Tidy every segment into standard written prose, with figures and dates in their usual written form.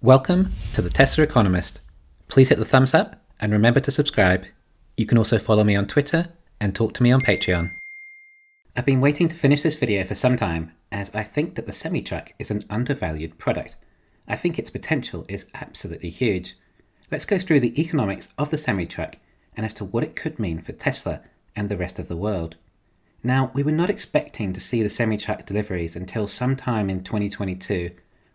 Welcome to the Tesla Economist. Please hit the thumbs up and remember to subscribe. You can also follow me on Twitter and talk to me on Patreon. I've been waiting to finish this video for some time, as I think that the semi-truck is an undervalued product. I think its potential is absolutely huge. Let's go through the economics of the semi-truck and as to what it could mean for Tesla and the rest of the world. Now, we were not expecting to see the semi-truck deliveries until sometime in 2022,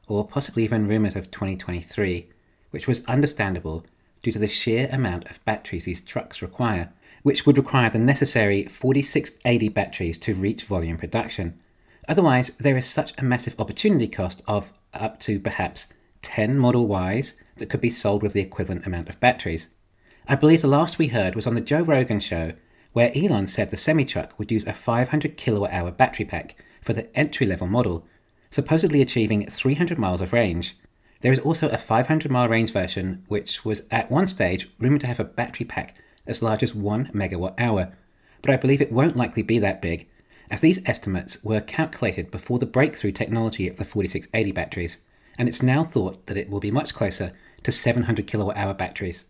or possibly even rumours of 2023, which was understandable due to the sheer amount of batteries these trucks require, which would require the necessary 4680 batteries to reach volume production. Otherwise, there is such a massive opportunity cost of up to perhaps 10 Model Ys that could be sold with the equivalent amount of batteries. I believe the last we heard was on the Joe Rogan show, where Elon said the semi-truck would use a 500 kilowatt-hour battery pack for the entry-level model, supposedly achieving 300 miles of range. There is also a 500-mile range version, which was at one stage rumoured to have a battery pack as large as 1 megawatt hour, but I believe it won't likely be that big, as these estimates were calculated before the breakthrough technology of the 4680 batteries, and it's now thought that it will be much closer to 700 kilowatt-hour batteries.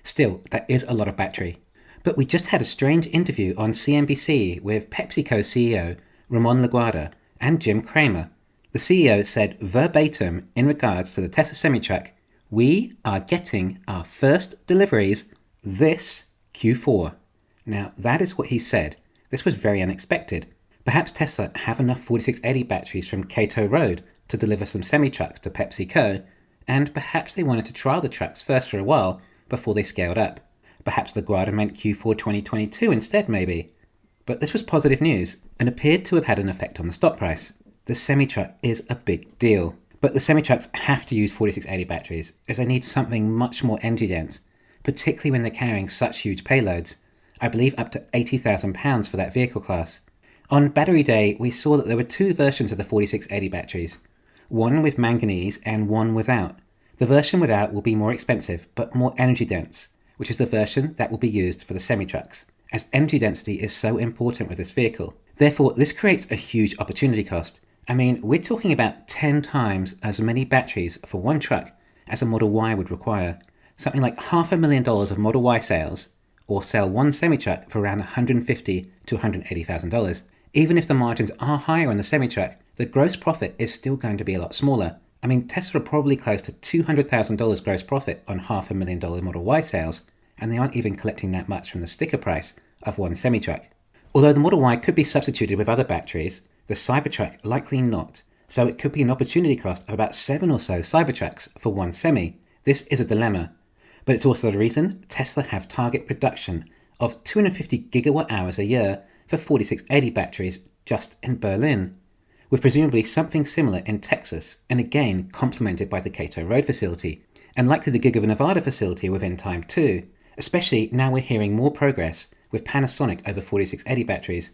Still, that is a lot of battery. But we just had a strange interview on CNBC with PepsiCo CEO Ramon Laguarta and Jim Cramer. The CEO said verbatim in regards to the Tesla semi-truck, "We are getting our first deliveries this Q4. Now, that is what he said. This was very unexpected. Perhaps Tesla have enough 4680 batteries from Cato Road to deliver some semi-trucks to PepsiCo, and perhaps they wanted to trial the trucks first for a while before they scaled up. Perhaps LaGuardia meant Q4 2022 instead, maybe. But this was positive news and appeared to have had an effect on the stock price. The semi-truck is a big deal, but the semi-trucks have to use 4680 batteries as they need something much more energy dense, particularly when they're carrying such huge payloads. I believe up to 80,000 pounds for that vehicle class. On Battery Day, we saw that there were two versions of the 4680 batteries, one with manganese and one without. The version without will be more expensive but more energy dense, which is the version that will be used for the semi-trucks, as energy density is so important with this vehicle. Therefore, this creates a huge opportunity cost. I mean, we're talking about 10 times as many batteries for one truck as a Model Y would require. Something like $500,000 of Model Y sales, or sell one semi-truck for around $150,000 to $180,000. Even if the margins are higher on the semi-truck, the gross profit is still going to be a lot smaller. I mean, Tesla are probably close to $200,000 gross profit on $500,000 Model Y sales, and they aren't even collecting that much from the sticker price of one semi-truck. Although the Model Y could be substituted with other batteries, the Cybertruck likely not, so it could be an opportunity cost of about 7 or so Cybertrucks for one semi. This is a dilemma, but it's also the reason Tesla have target production of 250 gigawatt hours a year for 4680 batteries just in Berlin, with presumably something similar in Texas, and again complemented by the Cato Road facility, and likely the Giga Nevada facility within time too, especially now we're hearing more progress with Panasonic over 4680 batteries.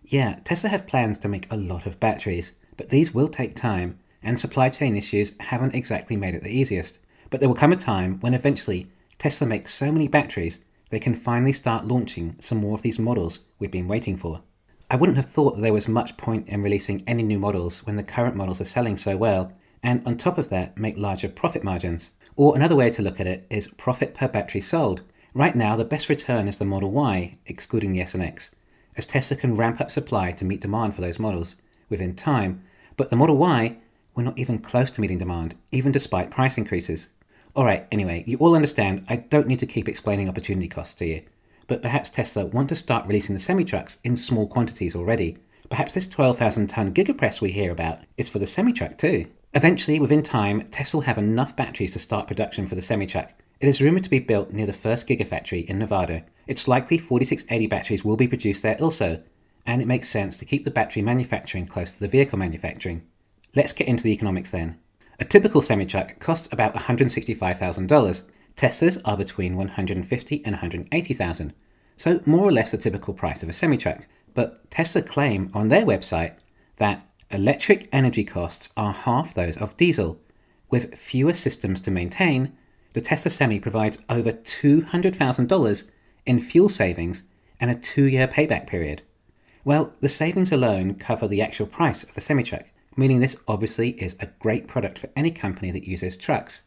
Yeah, Tesla have plans to make a lot of batteries, but these will take time, and supply chain issues haven't exactly made it the easiest. But there will come a time when eventually Tesla makes so many batteries they can finally start launching some more of these models we've been waiting for. I wouldn't have thought that there was much point in releasing any new models when the current models are selling so well, and on top of that make larger profit margins. Or another way to look at it is profit per battery sold. Right now the best return is the Model Y, excluding the S and X, as Tesla can ramp up supply to meet demand for those models within time, but the Model Y, we're not even close to meeting demand, even despite price increases. Alright, anyway, you all understand I don't need to keep explaining opportunity costs to you, but perhaps Tesla want to start releasing the semi-trucks in small quantities already. Perhaps this 12,000 ton gigapress we hear about is for the semi-truck too. Eventually, within time, Tesla will have enough batteries to start production for the semi-truck. It is rumoured to be built near the first gigafactory in Nevada. It's likely 4680 batteries will be produced there also, and it makes sense to keep the battery manufacturing close to the vehicle manufacturing. Let's get into the economics then. A typical semi-truck costs about $165,000. Teslas are between $150,000 and $180,000, so more or less the typical price of a semi-truck. But Tesla claim on their website that electric energy costs are half those of diesel. With fewer systems to maintain, the Tesla Semi provides over $200,000 in fuel savings and a 2-year payback period. Well, the savings alone cover the actual price of the semi-truck, meaning this obviously is a great product for any company that uses trucks.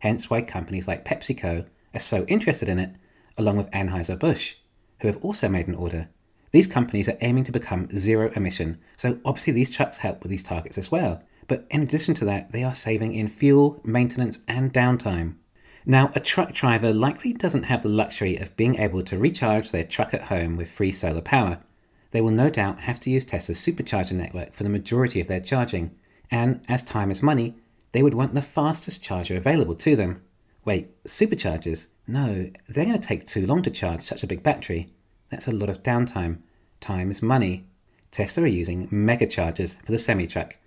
hence why companies like PepsiCo are so interested in it, along with Anheuser-Busch, who have also made an order. These companies are aiming to become zero emission, so obviously these trucks help with these targets as well. But in addition to that, they are saving in fuel, maintenance and downtime. Now, a truck driver likely doesn't have the luxury of being able to recharge their truck at home with free solar power. They will no doubt have to use Tesla's supercharger network for the majority of their charging, and as time is money, they would want the fastest charger available to them. Wait, superchargers? No, they're going to take too long to charge such a big battery. That's a lot of downtime. Time is money. Tesla are using mega chargers for the semi-truck,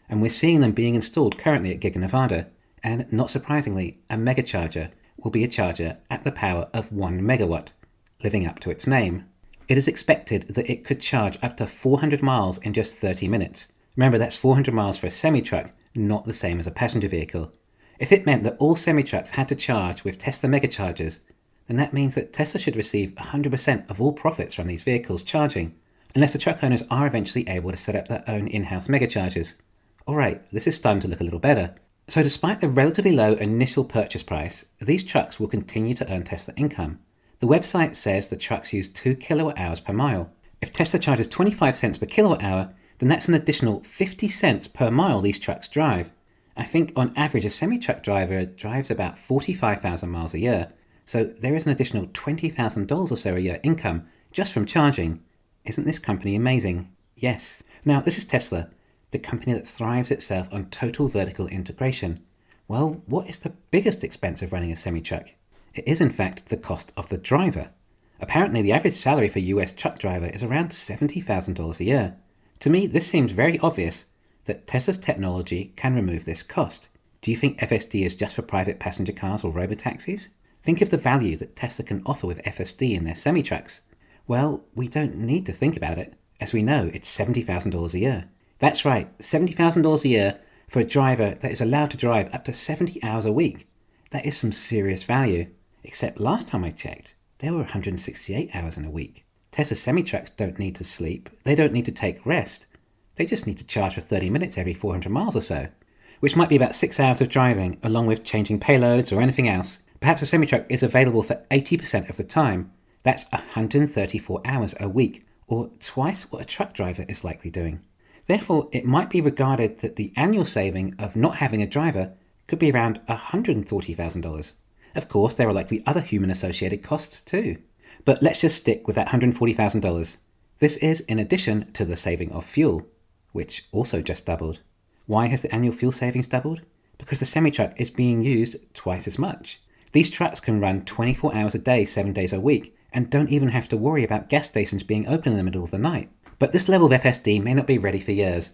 and we're seeing them being installed currently at Giga Nevada. And not surprisingly, a mega charger will be a charger at the power of 1 megawatt, living up to its name. It is expected that it could charge up to 400 miles in just 30 minutes. Remember, that's 400 miles for a semi-truck, not the same as a passenger vehicle. If it meant that all semi-trucks had to charge with Tesla megachargers, then that means that Tesla should receive 100% of all profits from these vehicles charging, unless the truck owners are eventually able to set up their own in-house megachargers. Alright, this is starting to look a little better. So despite the relatively low initial purchase price, these trucks will continue to earn Tesla income. The website says the trucks use 2 kilowatt hours per mile. If Tesla charges 25 cents per kilowatt hour, then that's an additional 50 cents per mile these trucks drive. I think on average a semi-truck driver drives about 45,000 miles a year, so there is an additional $20,000 or so a year income just from charging. Isn't this company amazing? Yes. Now this is Tesla, the company that thrives itself on total vertical integration. Well, what is the biggest expense of running a semi-truck? It is in fact the cost of the driver. Apparently the average salary for a US truck driver is around $70,000 a year. To me, this seems very obvious that Tesla's technology can remove this cost. Do you think FSD is just for private passenger cars or robotaxis? Think of the value that Tesla can offer with FSD in their semi-trucks. Well, we don't need to think about it, as we know it's $70,000 a year. That's right, $70,000 a year for a driver that is allowed to drive up to 70 hours a week. That is some serious value. Except last time I checked, there were 168 hours in a week. Tesla semi-trucks don't need to sleep, they don't need to take rest. They just need to charge for 30 minutes every 400 miles or so, which might be about 6 hours of driving, along with changing payloads or anything else. Perhaps a semi-truck is available for 80% of the time. That's 134 hours a week, or twice what a truck driver is likely doing. Therefore, it might be regarded that the annual saving of not having a driver could be around $140,000. Of course, there are likely other human-associated costs too. But let's just stick with that $140,000. This is in addition to the saving of fuel, which also just doubled. Why has the annual fuel savings doubled? Because the semi-truck is being used twice as much. These trucks can run 24 hours a day, 7 days a week, and don't even have to worry about gas stations being open in the middle of the night. But this level of FSD may not be ready for years.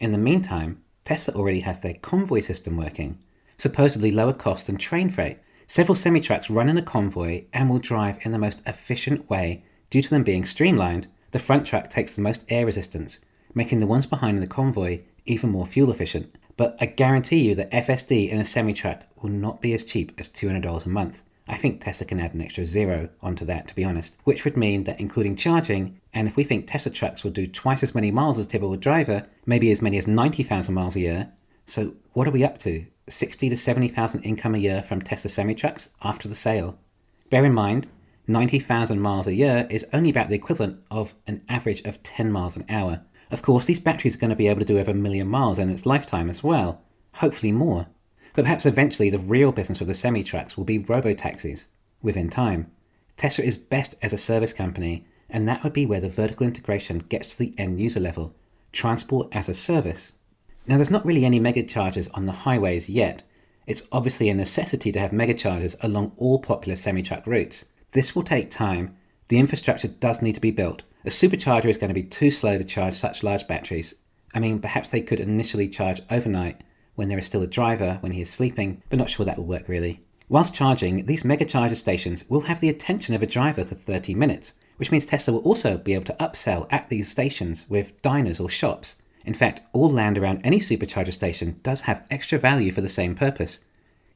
In the meantime, Tesla already has their Convoy system working, supposedly lower cost than train freight. Several semi-trucks run in a convoy and will drive in the most efficient way. Due to them being streamlined, the front truck takes the most air resistance, making the ones behind in the convoy even more fuel efficient. But I guarantee you that FSD in a semi-truck will not be as cheap as $200 a month. I think Tesla can add an extra zero onto that, to be honest, which would mean that including charging, and if we think Tesla trucks will do twice as many miles as a typical driver, maybe as many as 90,000 miles a year. So what are we up to? 60 to 70,000 income a year from Tesla semi-trucks after the sale. Bear in mind, 90,000 miles a year is only about the equivalent of an average of 10 miles an hour. Of course, these batteries are going to be able to do over 1 million miles in its lifetime as well, hopefully more. But perhaps eventually the real business with the semi-trucks will be robo-taxis, within time. Tesla is best as a service company, and that would be where the vertical integration gets to the end user level, transport as a service. Now there's not really any mega chargers on the highways yet. It's obviously a necessity to have mega chargers along all popular semi-truck routes. This will take time. The infrastructure does need to be built. A supercharger is going to be too slow to charge such large batteries. I mean, perhaps they could initially charge overnight when there is still a driver when he is sleeping, but not sure that will work really. Whilst charging, these mega charger stations will have the attention of a driver for 30 minutes, which means Tesla will also be able to upsell at these stations with diners or shops. In fact, all land around any supercharger station does have extra value for the same purpose.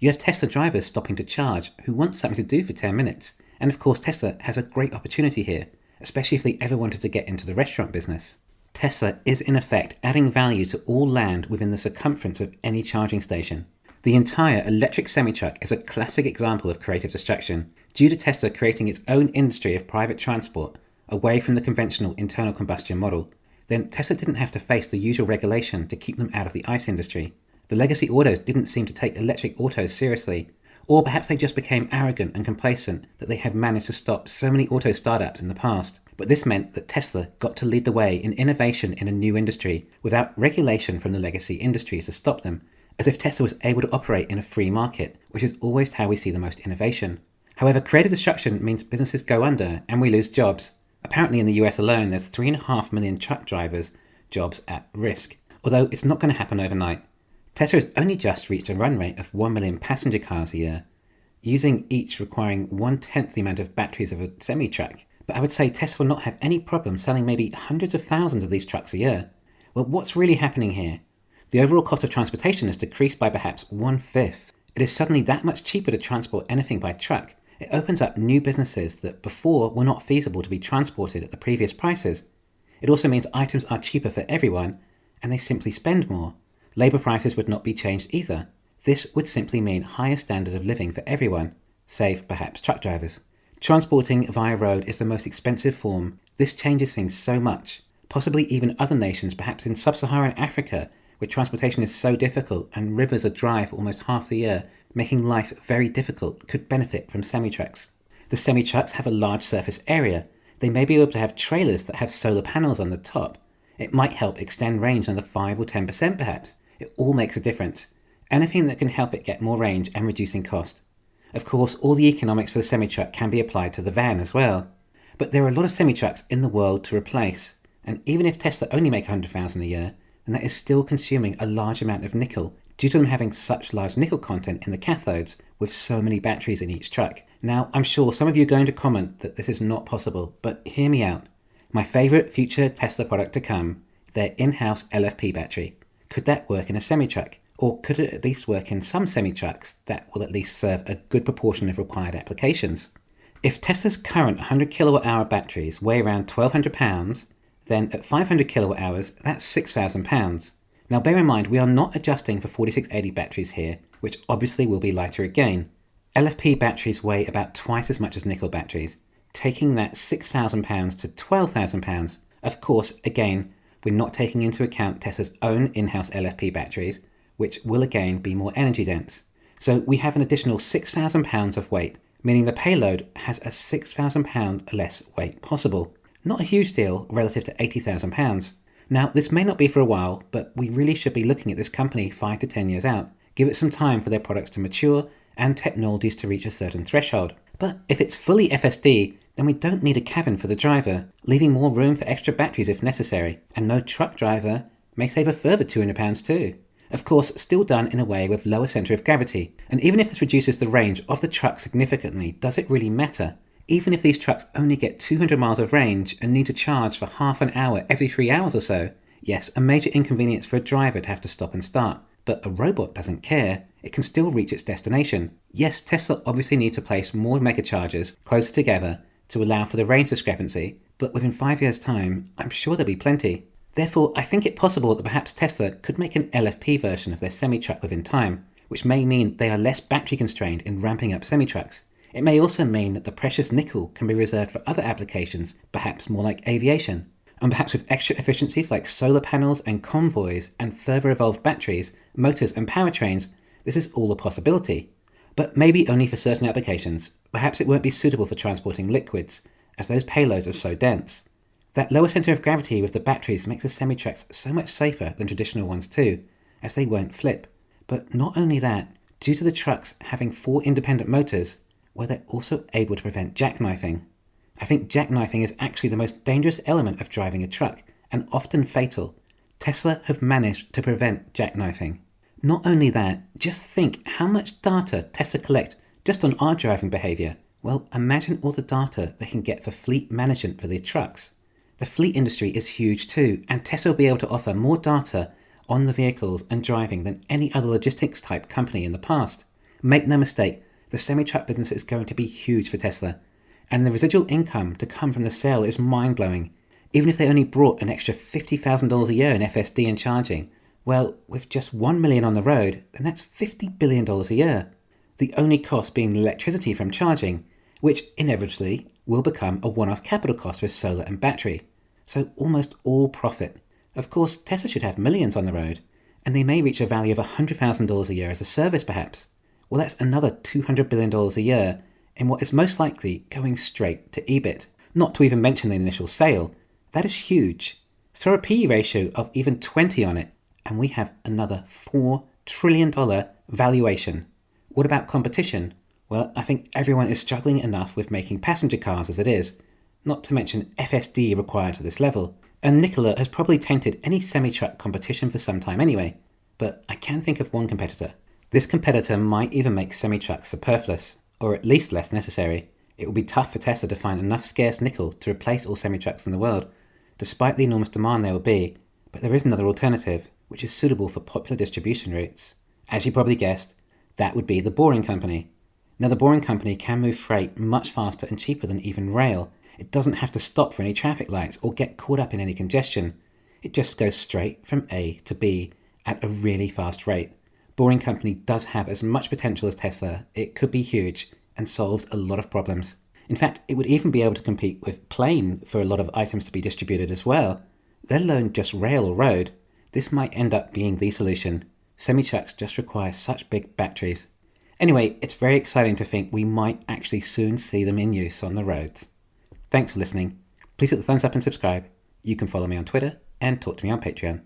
You have Tesla drivers stopping to charge who want something to do for 10 minutes. And of course, Tesla has a great opportunity here, especially if they ever wanted to get into the restaurant business. Tesla is in effect adding value to all land within the circumference of any charging station. The entire electric semi-truck is a classic example of creative destruction, due to Tesla creating its own industry of private transport away from the conventional internal combustion model. Then Tesla didn't have to face the usual regulation to keep them out of the ICE industry. The legacy autos didn't seem to take electric autos seriously, or perhaps they just became arrogant and complacent that they had managed to stop so many auto startups in the past. But this meant that Tesla got to lead the way in innovation in a new industry without regulation from the legacy industries to stop them, as if Tesla was able to operate in a free market, which is always how we see the most innovation. However, creative destruction means businesses go under and we lose jobs. Apparently in the US alone, there's 3.5 million truck drivers' jobs at risk, although it's not going to happen overnight. Tesla has only just reached a run rate of 1 million passenger cars a year, using each requiring 1/10 the amount of batteries of a semi-truck. But I would say Tesla will not have any problem selling maybe hundreds of thousands of these trucks a year. Well, what's really happening here? The overall cost of transportation has decreased by perhaps 1/5. It is suddenly that much cheaper to transport anything by truck. It opens up new businesses that before were not feasible to be transported at the previous prices. It also means items are cheaper for everyone, and they simply spend more. Labour prices would not be changed either. This would simply mean higher standard of living for everyone, save perhaps truck drivers. Transporting via road is the most expensive form. This changes things so much. Possibly even other nations, perhaps in sub-Saharan Africa, where transportation is so difficult and rivers are dry for almost half the year, making life very difficult, could benefit from semi-trucks. The semi-trucks have a large surface area. They may be able to have trailers that have solar panels on the top. It might help extend range another 5 or 10% perhaps. It all makes a difference. Anything that can help it get more range and reducing cost. Of course, all the economics for the semi-truck can be applied to the van as well. But there are a lot of semi-trucks in the world to replace, and even if Tesla only make 100,000 a year, then that is still consuming a large amount of nickel, due to them having such large nickel content in the cathodes with so many batteries in each truck. Now, I'm sure some of you are going to comment that this is not possible, but hear me out. My favourite future Tesla product to come, their in-house LFP battery. Could that work in a semi-truck? Or could it at least work in some semi-trucks that will at least serve a good proportion of required applications? If Tesla's current 100 kilowatt hour batteries weigh around 1,200 pounds, then at 500 kilowatt hours, that's 6,000 pounds. Now bear in mind, we are not adjusting for 4680 batteries here, which obviously will be lighter again. LFP batteries weigh about twice as much as nickel batteries, taking that 6,000 pounds to 12,000 pounds. Of course, again, we're not taking into account Tesla's own in-house LFP batteries, which will again be more energy dense. So we have an additional 6,000 pounds of weight, meaning the payload has a 6,000 pound less weight possible. Not a huge deal relative to 80,000 pounds. Now, this may not be for a while, but we really should be looking at this company 5 to 10 years out. Give it some time for their products to mature and technologies to reach a certain threshold. But if it's fully FSD, then we don't need a cabin for the driver, leaving more room for extra batteries if necessary. And no truck driver may save a further £200 too. Of course, still done in a way with lower centre of gravity. And even if this reduces the range of the truck significantly, does it really matter? Even if these trucks only get 200 miles of range and need to charge for half an hour every 3 hours or so, yes, a major inconvenience for a driver to have to stop and start. But a robot doesn't care. It can still reach its destination. Yes, Tesla obviously needs to place more mega chargers closer together to allow for the range discrepancy, but within 5 years' time, I'm sure there'll be plenty. Therefore, I think it possible that perhaps Tesla could make an LFP version of their semi-truck within time, which may mean they are less battery constrained in ramping up semi-trucks. It may also mean that the precious nickel can be reserved for other applications, perhaps more like aviation. And perhaps with extra efficiencies like solar panels and convoys and further evolved batteries, motors and powertrains, this is all a possibility. But maybe only for certain applications. Perhaps it won't be suitable for transporting liquids, as those payloads are so dense. That lower centre of gravity with the batteries makes the semi-trucks so much safer than traditional ones too, as they won't flip. But not only that, due to the trucks having 4 independent motors, well, they're also able to prevent jackknifing. I think jackknifing is actually the most dangerous element of driving a truck, and often fatal. Tesla have managed to prevent jackknifing. Not only that, just think how much data Tesla collect just on our driving behaviour. Well, imagine all the data they can get for fleet management for their trucks. The fleet industry is huge too, and Tesla will be able to offer more data on the vehicles and driving than any other logistics type company in the past. Make no mistake, the semi-truck business is going to be huge for Tesla, and the residual income to come from the sale is mind-blowing. Even if they only brought an extra $50,000 a year in FSD and charging, Well, with just 1 million on the road, then that's $50 billion a year. The only cost being the electricity from charging, which inevitably will become a one-off capital cost with solar and battery. So almost all profit. Of course, Tesla should have millions on the road, and they may reach a value of $100,000 a year as a service perhaps. Well, that's another $200 billion a year in what is most likely going straight to EBIT. Not to even mention the initial sale. That is huge. Throw a PE ratio of even 20 on it, and we have another $4 trillion valuation. What about competition? Well, I think everyone is struggling enough with making passenger cars as it is, not to mention FSD required to this level. And Nikola has probably tainted any semi-truck competition for some time anyway. But I can think of one competitor. This competitor might even make semi-trucks superfluous, or at least less necessary. It will be tough for Tesla to find enough scarce nickel to replace all semi-trucks in the world, despite the enormous demand there will be. But there is another alternative, which is suitable for popular distribution routes. As you probably guessed, that would be the Boring Company. Now, the Boring Company can move freight much faster and cheaper than even rail. It doesn't have to stop for any traffic lights or get caught up in any congestion. It just goes straight from A to B at a really fast rate. Boring Company does have as much potential as Tesla. It could be huge and solved a lot of problems. In fact, it would even be able to compete with plane for a lot of items to be distributed as well, let alone just rail or road. This might end up being the solution. Semi-trucks just require such big batteries. Anyway, it's very exciting to think we might actually soon see them in use on the roads. Thanks for listening. Please hit the thumbs up and subscribe. You can follow me on Twitter and talk to me on Patreon.